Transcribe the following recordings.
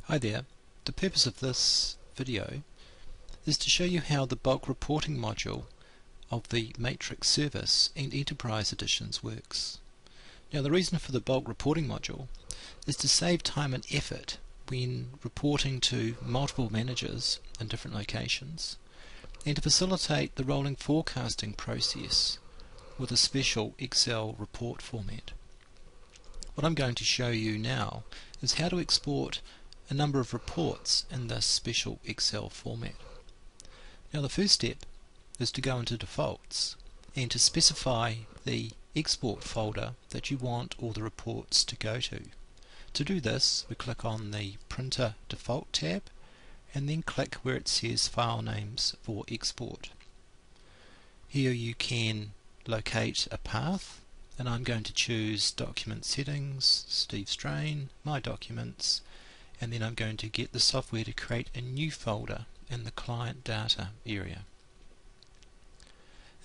Hi there. The purpose of this video is to show you how the bulk reporting module of the Matrix service and Enterprise editions works. Now, the reason for the bulk reporting module is to save time and effort when reporting to multiple managers in different locations, and to facilitate the rolling forecasting process with a special Excel report format. What I'm going to show you now is how to export a number of reports in this special Excel format. Now, the first step is to go into defaults and to specify the export folder that you want all the reports to go to. To do this, we click on the Printer Default tab and then click where it says File Names for Export. Here you can locate a path, and I'm going to choose Document Settings, Steve Strain, My Documents, and then I'm going to get the software to create a new folder in the Client Data area.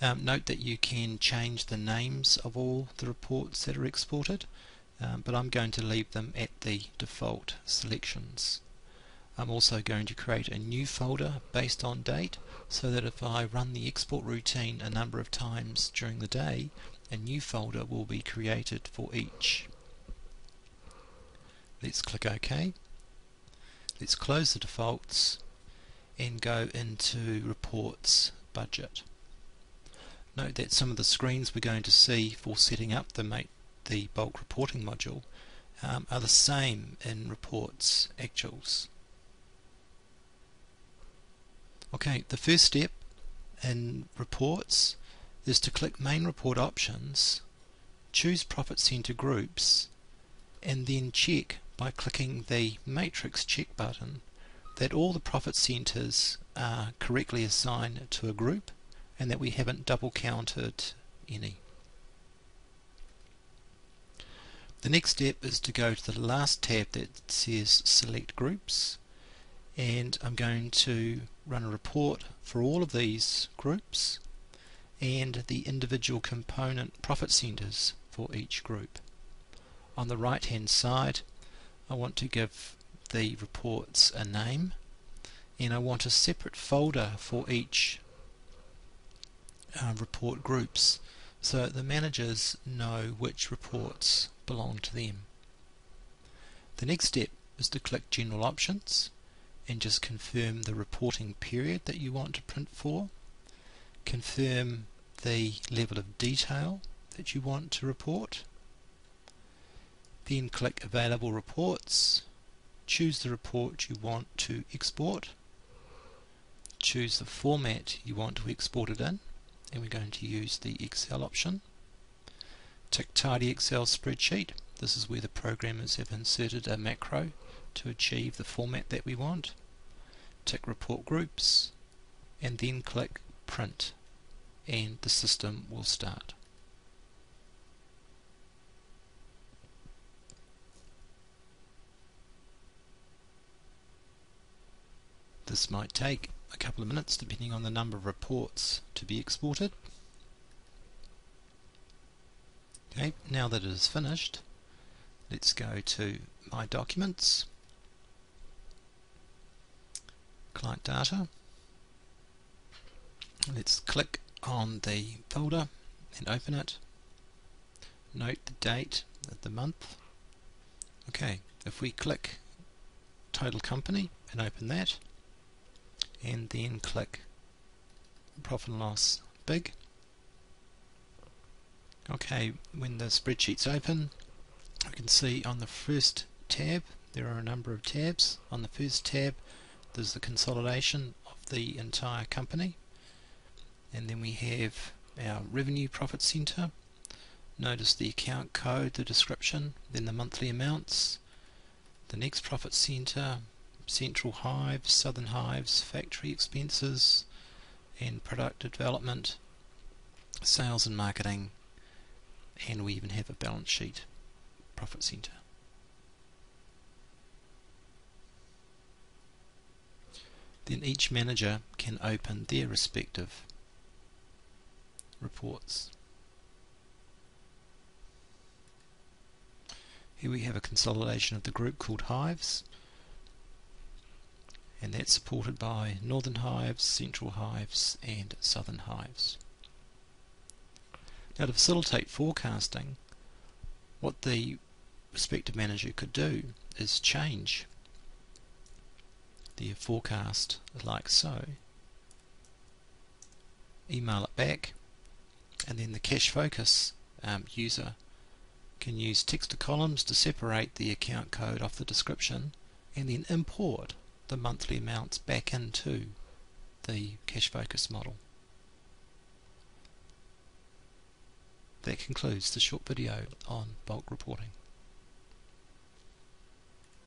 Note that you can change the names of all the reports that are exported, but I'm going to leave them at the default selections. I'm also going to create a new folder based on date, so that if I run the export routine a number of times during the day, a new folder will be created for each. Let's click OK. Let's close the defaults and go into Reports Budget. Note that some of the screens we're going to see for setting up the bulk reporting module are the same in Reports Actuals. Okay, the first step in Reports is to click Main Report Options, choose Profit Center Groups, and then check by clicking the Matrix check button that all the profit centers are correctly assigned to a group and that we haven't double counted any. The next step is to go to the last tab that says Select Groups, and I'm going to run a report for all of these groups and the individual component profit centers for each group. On the right hand side, I want to give the reports a name, and I want a separate folder for each report groups so the managers know which reports belong to them. The next step is to click General Options and just confirm the reporting period that you want to print for, confirm the level of detail that you want to report, then click Available Reports, choose the report you want to export, choose the format you want to export it in, and we're going to use the Excel option. Tick Tidy Excel Spreadsheet. This is where the programmers have inserted a macro to achieve the format that we want. Tick Report Groups and then click Print, and the system will start. This might take a couple of minutes depending on the number of reports to be exported. Okay, now that it is finished, let's go to My Documents, Client Data. Let's click on the folder and open it. Note the date of the month. Okay, if we click Total Company and open that, and then click Profit and Loss Big. Okay, when the spreadsheet's open, you can see on the first tab there are a number of tabs. On the first tab there's the consolidation of the entire company, and then we have our revenue profit center. Notice the account code, the description, then the monthly amounts, the next profit center, central hives, southern hives, factory expenses, and product development, sales and marketing, and we even have a balance sheet profit center. Then each manager can open their respective reports. Here we have a consolidation of the group called Hives. and that's supported by northern hives, central hives and southern hives. Now, to facilitate forecasting, what the respective manager could do is change the forecast like so, email it back, and then the cache focus user can use text to columns to separate the account code off the description and then import the monthly amounts back into the cache focus model. That concludes the short video on bulk reporting.